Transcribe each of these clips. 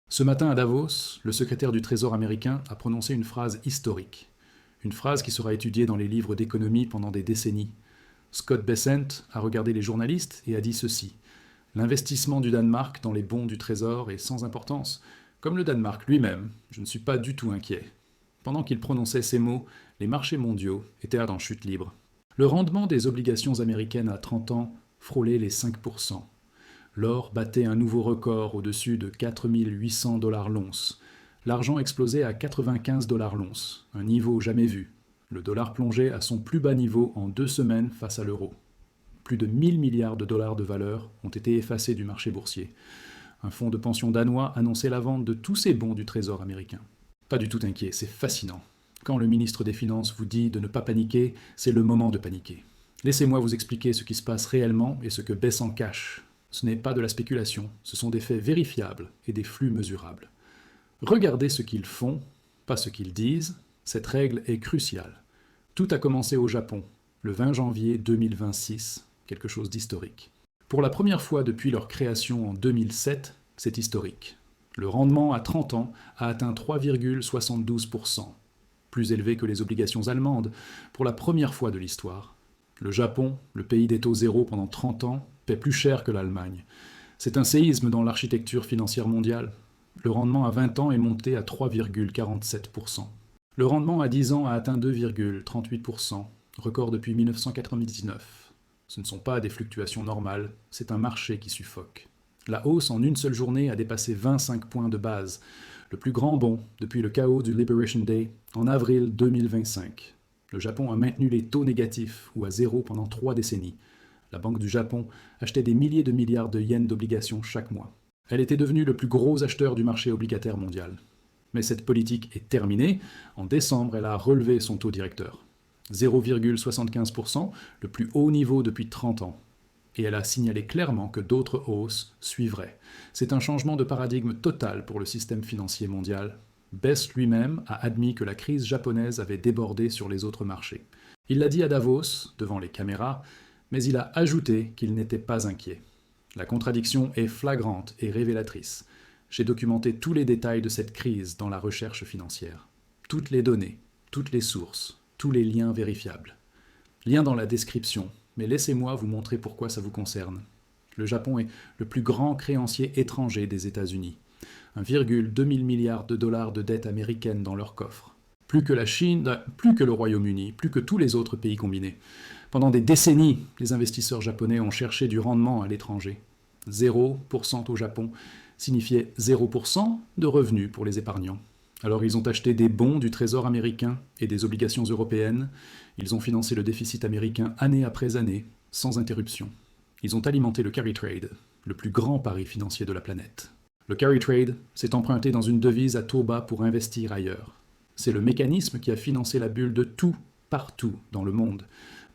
Ce matin à Davos, le secrétaire du Trésor américain a prononcé une phrase historique. Une phrase qui sera étudiée dans les livres d'économie pendant des décennies. Scott Bessent a regardé les journalistes et a dit ceci. L'investissement du Danemark dans les bons du Trésor est sans importance. Comme le Danemark lui-même, je ne suis pas du tout inquiet. Pendant qu'il prononçait ces mots, les marchés mondiaux étaient en chute libre. Le rendement des obligations américaines à 30 ans frôlait les 5%. L'or battait un nouveau record au-dessus de 4 800 $ l'once. L'argent explosait à 95 $ l'once, un niveau jamais vu. Le dollar plongeait à son plus bas niveau en 2 semaines face à l'euro. Plus de 1000 milliards de dollars de valeur ont été effacés du marché boursier. Un fonds de pension danois annonçait la vente de tous ses bons du Trésor américain. Pas du tout inquiet, c'est fascinant. Quand le ministre des Finances vous dit de ne pas paniquer, c'est le moment de paniquer. Laissez-moi vous expliquer ce qui se passe réellement et ce que Bessent cache. Ce n'est pas de la spéculation, ce sont des faits vérifiables et des flux mesurables. Regardez ce qu'ils font, pas ce qu'ils disent, cette règle est cruciale. Tout a commencé au Japon, le 20 janvier 2026, quelque chose d'historique. Pour la première fois depuis leur création en 2007, c'est historique. Le rendement à 30 ans a atteint 3,72%, plus élevé que les obligations allemandes, pour la première fois de l'histoire. Le Japon, le pays des taux zéro pendant 30 ans, paie plus cher que l'Allemagne. C'est un séisme dans l'architecture financière mondiale. Le rendement à 20 ans est monté à 3,47%. Le rendement à 10 ans a atteint 2,38%, record depuis 1999. Ce ne sont pas des fluctuations normales, c'est un marché qui suffoque. La hausse en une seule journée a dépassé 25 points de base, le plus grand bond depuis le chaos du Liberation Day en avril 2025. Le Japon a maintenu les taux négatifs ou à zéro pendant 3 décennies. La Banque du Japon achetait des milliers de milliards de yens d'obligations chaque mois. Elle était devenue le plus gros acheteur du marché obligataire mondial. Mais cette politique est terminée. En décembre, elle a relevé son taux directeur. 0,75%, le plus haut niveau depuis 30 ans. Et elle a signalé clairement que d'autres hausses suivraient. C'est un changement de paradigme total pour le système financier mondial. Bess lui-même a admis que la crise japonaise avait débordé sur les autres marchés. Il l'a dit à Davos, devant les caméras, mais il a ajouté qu'il n'était pas inquiet. La contradiction est flagrante et révélatrice. J'ai documenté tous les détails de cette crise dans la recherche financière. Toutes les données, toutes les sources, tous les liens vérifiables. Lien dans la description, mais laissez-moi vous montrer pourquoi ça vous concerne. Le Japon est le plus grand créancier étranger des États-Unis. 1,2 milliard de dollars de dettes américaines dans leur coffre. Plus que la Chine, plus que le Royaume-Uni, plus que tous les autres pays combinés. Pendant des décennies, les investisseurs japonais ont cherché du rendement à l'étranger. 0% au Japon signifiait 0% de revenus pour les épargnants. Alors ils ont acheté des bons du Trésor américain et des obligations européennes. Ils ont financé le déficit américain année après année, sans interruption. Ils ont alimenté le carry trade, le plus grand pari financier de la planète. Le carry trade s'est emprunté dans une devise à taux bas pour investir ailleurs. C'est le mécanisme qui a financé la bulle de tout, partout dans le monde.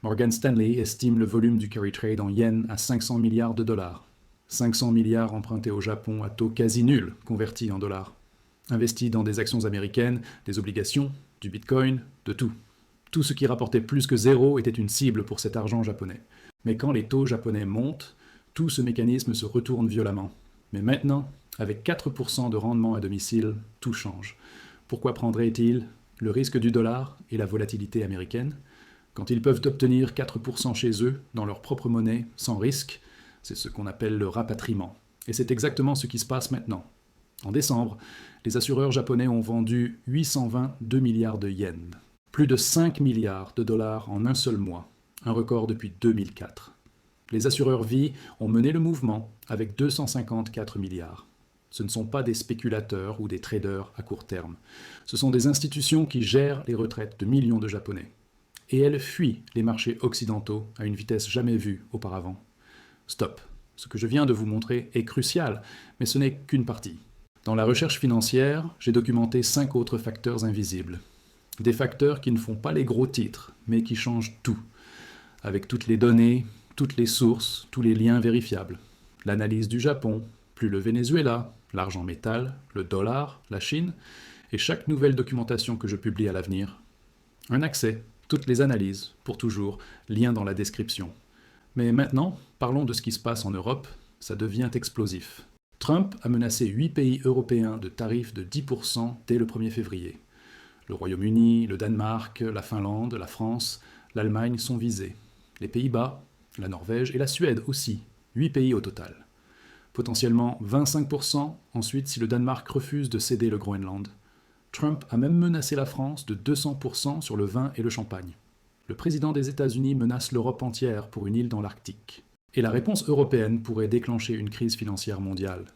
Morgan Stanley estime le volume du carry trade en yens à 500 milliards de dollars. 500 milliards empruntés au Japon à taux quasi nul, convertis en dollars. Investis dans des actions américaines, des obligations, du bitcoin, de tout. Tout ce qui rapportait plus que zéro était une cible pour cet argent japonais. Mais quand les taux japonais montent, tout ce mécanisme se retourne violemment. Mais maintenant, avec 4% de rendement à domicile, tout change. Pourquoi prendraient-ils le risque du dollar et la volatilité américaine? Quand ils peuvent obtenir 4% chez eux, dans leur propre monnaie, sans risque, c'est ce qu'on appelle le rapatriement. Et c'est exactement ce qui se passe maintenant. En décembre, les assureurs japonais ont vendu 822 milliards de yens. Plus de 5 milliards de dollars en un seul mois, un record depuis 2004. Les assureurs vie ont mené le mouvement avec 254 milliards. Ce ne sont pas des spéculateurs ou des traders à court terme. Ce sont des institutions qui gèrent les retraites de millions de Japonais. Et elles fuient les marchés occidentaux à une vitesse jamais vue auparavant. Stop. Ce que je viens de vous montrer est crucial, mais ce n'est qu'une partie. Dans la recherche financière, j'ai documenté 5 autres facteurs invisibles. Des facteurs qui ne font pas les gros titres, mais qui changent tout. Avec toutes les données, toutes les sources, tous les liens vérifiables. L'analyse du Japon, plus le Venezuela, l'argent métal, le dollar, la Chine, et chaque nouvelle documentation que je publie à l'avenir. Un accès, toutes les analyses, pour toujours, lien dans la description. Mais maintenant, parlons de ce qui se passe en Europe, ça devient explosif. Trump a menacé 8 pays européens de tarifs de 10% dès le 1er février. Le Royaume-Uni, le Danemark, la Finlande, la France, l'Allemagne sont visés. Les Pays-Bas, la Norvège et la Suède aussi, 8 pays au total. Potentiellement 25% ensuite si le Danemark refuse de céder le Groenland. Trump a même menacé la France de 200% sur le vin et le champagne. Le président des États-Unis menace l'Europe entière pour une île dans l'Arctique. Et la réponse européenne pourrait déclencher une crise financière mondiale.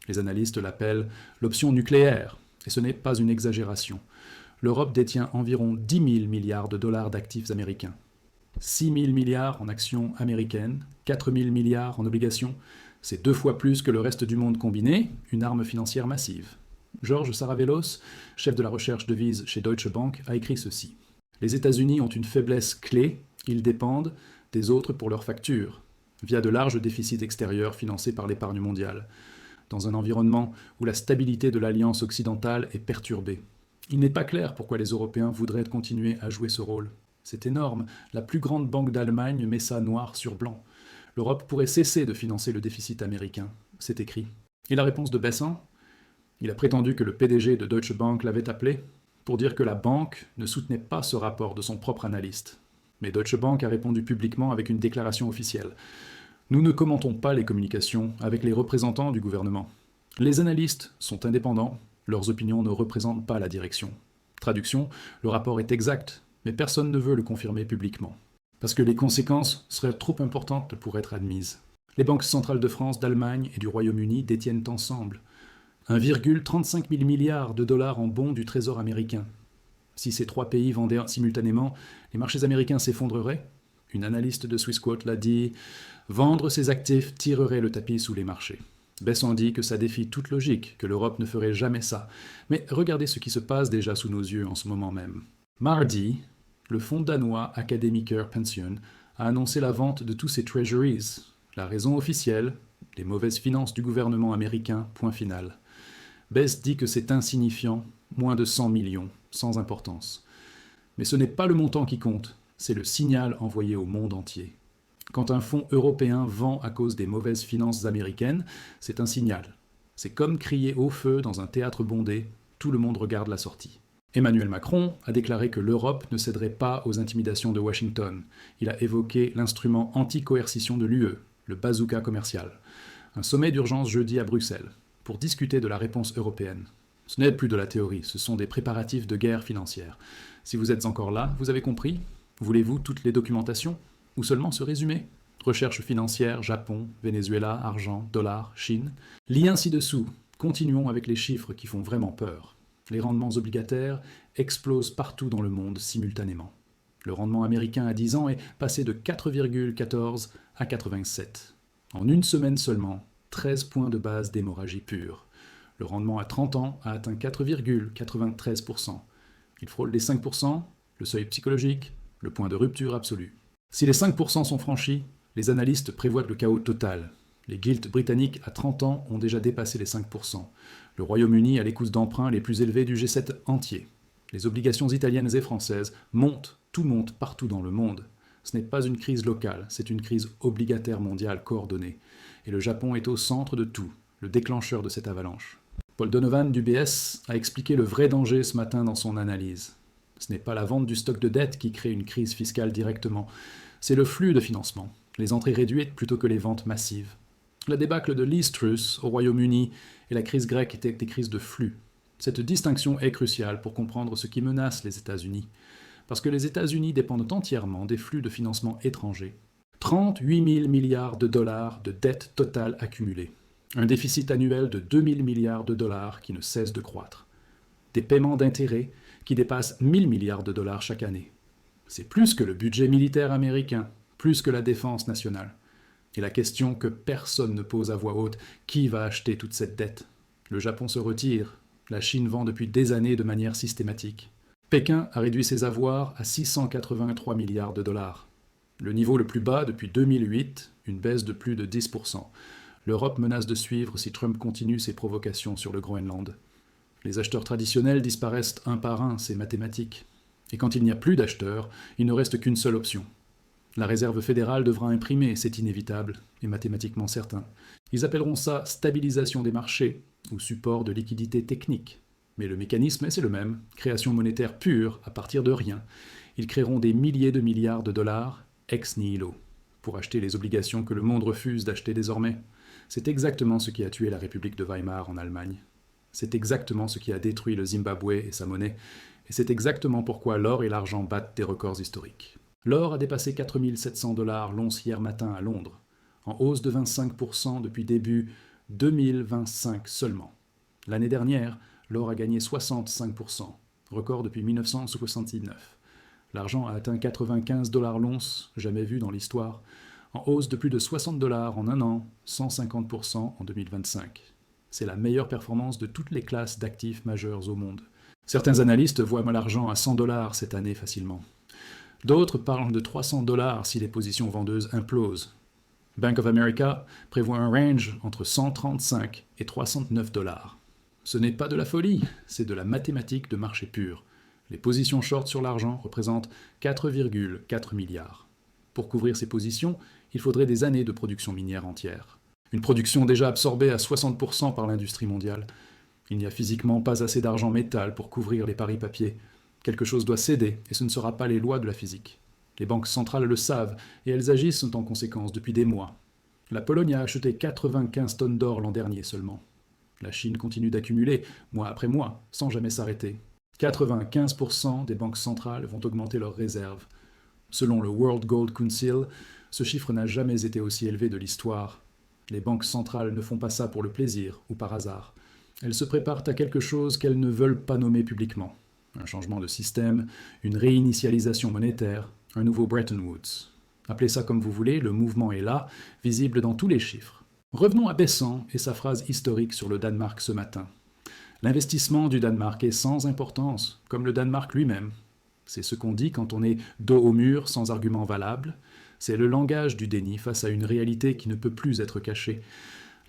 Les analystes l'appellent l'option nucléaire, et ce n'est pas une exagération. L'Europe détient environ 10 000 milliards de dollars d'actifs américains. 6 000 milliards en actions américaines, 4 000 milliards en obligations. C'est 2 fois plus que le reste du monde combiné, une arme financière massive. Georges Saravelos, chef de la recherche devises chez Deutsche Bank, a écrit ceci. Les États-Unis ont une faiblesse clé, ils dépendent des autres pour leurs factures, via de larges déficits extérieurs financés par l'épargne mondiale, dans un environnement où la stabilité de l'alliance occidentale est perturbée. Il n'est pas clair pourquoi les Européens voudraient continuer à jouer ce rôle. C'est énorme, la plus grande banque d'Allemagne met ça noir sur blanc. L'Europe pourrait cesser de financer le déficit américain, c'est écrit. Et la réponse de Besant ? Il a prétendu que le PDG de Deutsche Bank l'avait appelé pour dire que la banque ne soutenait pas ce rapport de son propre analyste. Mais Deutsche Bank a répondu publiquement avec une déclaration officielle. Nous ne commentons pas les communications avec les représentants du gouvernement. Les analystes sont indépendants, leurs opinions ne représentent pas la direction. Traduction, le rapport est exact, mais personne ne veut le confirmer publiquement. Parce que les conséquences seraient trop importantes pour être admises. Les banques centrales de France, d'Allemagne et du Royaume-Uni détiennent ensemble 1,35 000 milliards de dollars en bons du Trésor américain. Si ces 3 pays vendaient simultanément, les marchés américains s'effondreraient. Une analyste de Swissquote l'a dit, vendre ces actifs tirerait le tapis sous les marchés. Besant dit que ça défie toute logique, que l'Europe ne ferait jamais ça. Mais regardez ce qui se passe déjà sous nos yeux en ce moment même. Mardi, le fonds danois Akademiker Pension a annoncé la vente de tous ses treasuries. La raison officielle, les mauvaises finances du gouvernement américain, point final. Bess dit que c'est insignifiant, moins de 100 millions, sans importance. Mais ce n'est pas le montant qui compte, c'est le signal envoyé au monde entier. Quand un fonds européen vend à cause des mauvaises finances américaines, c'est un signal. C'est comme crier au feu dans un théâtre bondé, tout le monde regarde la sortie. Emmanuel Macron a déclaré que l'Europe ne céderait pas aux intimidations de Washington. Il a évoqué l'instrument anti-coercition de l'UE, le bazooka commercial. Un sommet d'urgence jeudi à Bruxelles, pour discuter de la réponse européenne. Ce n'est plus de la théorie, ce sont des préparatifs de guerre financière. Si vous êtes encore là, vous avez compris ? Voulez-vous toutes les documentations ? Ou seulement ce résumé ? Recherche financière, Japon, Venezuela, argent, dollar, Chine. Lien ci-dessous. Continuons avec les chiffres qui font vraiment peur. Les rendements obligataires explosent partout dans le monde simultanément. Le rendement américain à 10 ans est passé de 4,14 à 87. En une semaine seulement, 13 points de base d'hémorragie pure. Le rendement à 30 ans a atteint 4,93%. Il frôle les 5%, le seuil psychologique, le point de rupture absolu. Si les 5% sont franchis, les analystes prévoient le chaos total. Les gilts britanniques à 30 ans ont déjà dépassé les 5%. Le Royaume-Uni a les coûts d'emprunt les plus élevés du G7 entier. Les obligations italiennes et françaises montent, tout monte partout dans le monde. Ce n'est pas une crise locale, c'est une crise obligataire mondiale coordonnée. Et le Japon est au centre de tout, le déclencheur de cette avalanche. Paul Donovan d'UBS a expliqué le vrai danger ce matin dans son analyse. Ce n'est pas la vente du stock de dette qui crée une crise fiscale directement, c'est le flux de financement, les entrées réduites plutôt que les ventes massives. La débâcle de Liz Truss au Royaume-Uni et la crise grecque étaient des crises de flux. Cette distinction est cruciale pour comprendre ce qui menace les États-Unis, parce que les États-Unis dépendent entièrement des flux de financement étrangers. 38 000 milliards de dollars de dette totale accumulée. Un déficit annuel de 2 000 milliards de dollars qui ne cesse de croître. Des paiements d'intérêts qui dépassent 1 000 milliards de dollars chaque année. C'est plus que le budget militaire américain, plus que la défense nationale. Et la question que personne ne pose à voix haute, qui va acheter toute cette dette ? Le Japon se retire, la Chine vend depuis des années de manière systématique. Pékin a réduit ses avoirs à 683 milliards de dollars. Le niveau le plus bas depuis 2008, une baisse de plus de 10%. L'Europe menace de suivre si Trump continue ses provocations sur le Groenland. Les acheteurs traditionnels disparaissent un par un, c'est mathématique. Et quand il n'y a plus d'acheteurs, il ne reste qu'une seule option. La Réserve fédérale devra imprimer, c'est inévitable et mathématiquement certain. Ils appelleront ça stabilisation des marchés ou support de liquidité technique. Mais le mécanisme, c'est le même, création monétaire pure à partir de rien. Ils créeront des milliers de milliards de dollars ex nihilo pour acheter les obligations que le monde refuse d'acheter désormais. C'est exactement ce qui a tué la République de Weimar en Allemagne. C'est exactement ce qui a détruit le Zimbabwe et sa monnaie. Et c'est exactement pourquoi l'or et l'argent battent des records historiques. L'or a dépassé 4 700 $ l'once hier matin à Londres, en hausse de 25% depuis début 2025 seulement. L'année dernière, l'or a gagné 65%, record depuis 1969. L'argent a atteint 95 $ l'once, jamais vu dans l'histoire, en hausse de plus de 60 $ en un an, 150% en 2025. C'est la meilleure performance de toutes les classes d'actifs majeurs au monde. Certains analystes voient l'argent à 100 $ cette année facilement. D'autres parlent de 300 $ si les positions vendeuses implosent. Bank of America prévoit un range entre 135 et 309 $. Ce n'est pas de la folie, c'est de la mathématique de marché pur. Les positions short sur l'argent représentent 4,4 milliards. Pour couvrir ces positions, il faudrait des années de production minière entière. Une production déjà absorbée à 60% par l'industrie mondiale. Il n'y a physiquement pas assez d'argent métal pour couvrir les paris papier. Quelque chose doit céder, et ce ne sera pas les lois de la physique. Les banques centrales le savent, et elles agissent en conséquence depuis des mois. La Pologne a acheté 95 tonnes d'or l'an dernier seulement. La Chine continue d'accumuler, mois après mois, sans jamais s'arrêter. 95% des banques centrales vont augmenter leurs réserves. Selon le World Gold Council, ce chiffre n'a jamais été aussi élevé de l'histoire. Les banques centrales ne font pas ça pour le plaisir ou par hasard. Elles se préparent à quelque chose qu'elles ne veulent pas nommer publiquement. Un changement de système, une réinitialisation monétaire, un nouveau Bretton Woods. Appelez ça comme vous voulez, le mouvement est là, visible dans tous les chiffres. Revenons à Besant et sa phrase historique sur le Danemark ce matin. L'investissement du Danemark est sans importance, comme le Danemark lui-même. C'est ce qu'on dit quand on est dos au mur sans argument valable. C'est le langage du déni face à une réalité qui ne peut plus être cachée.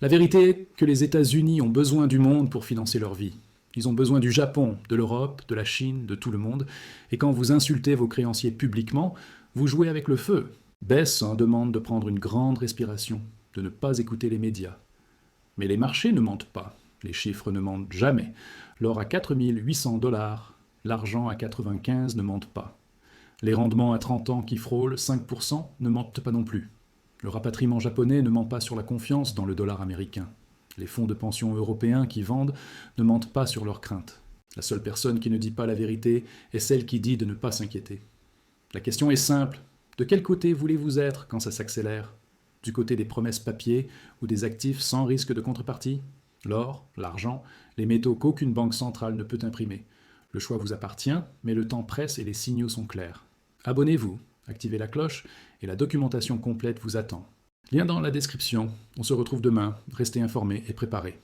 La vérité est que les États-Unis ont besoin du monde pour financer leur vie. Ils ont besoin du Japon, de l'Europe, de la Chine, de tout le monde. Et quand vous insultez vos créanciers publiquement, vous jouez avec le feu. Besant demande de prendre une grande respiration, de ne pas écouter les médias. Mais les marchés ne mentent pas. Les chiffres ne mentent jamais. L'or à 4 800 $, l'argent à 95 ne mentent pas. Les rendements à 30 ans qui frôlent 5% ne mentent pas non plus. Le rapatriement japonais ne ment pas sur la confiance dans le dollar américain. Les fonds de pension européens qui vendent ne mentent pas sur leurs craintes. La seule personne qui ne dit pas la vérité est celle qui dit de ne pas s'inquiéter. La question est simple. De quel côté voulez-vous être quand ça s'accélère ? Du côté des promesses papier ou des actifs sans risque de contrepartie ? L'or, l'argent, les métaux qu'aucune banque centrale ne peut imprimer. Le choix vous appartient, mais le temps presse et les signaux sont clairs. Abonnez-vous, activez la cloche et la documentation complète vous attend. Lien dans la description. On se retrouve demain. Restez informés et préparés.